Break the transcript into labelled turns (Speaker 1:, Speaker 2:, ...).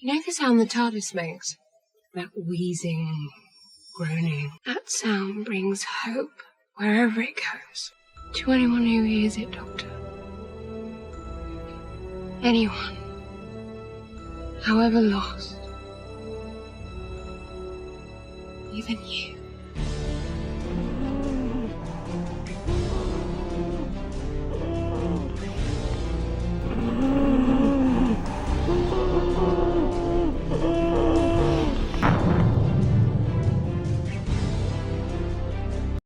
Speaker 1: You know the sound the TARDIS makes? That wheezing, groaning. That sound brings hope wherever it goes. To anyone who hears it, Doctor. Anyone. However lost. Even you.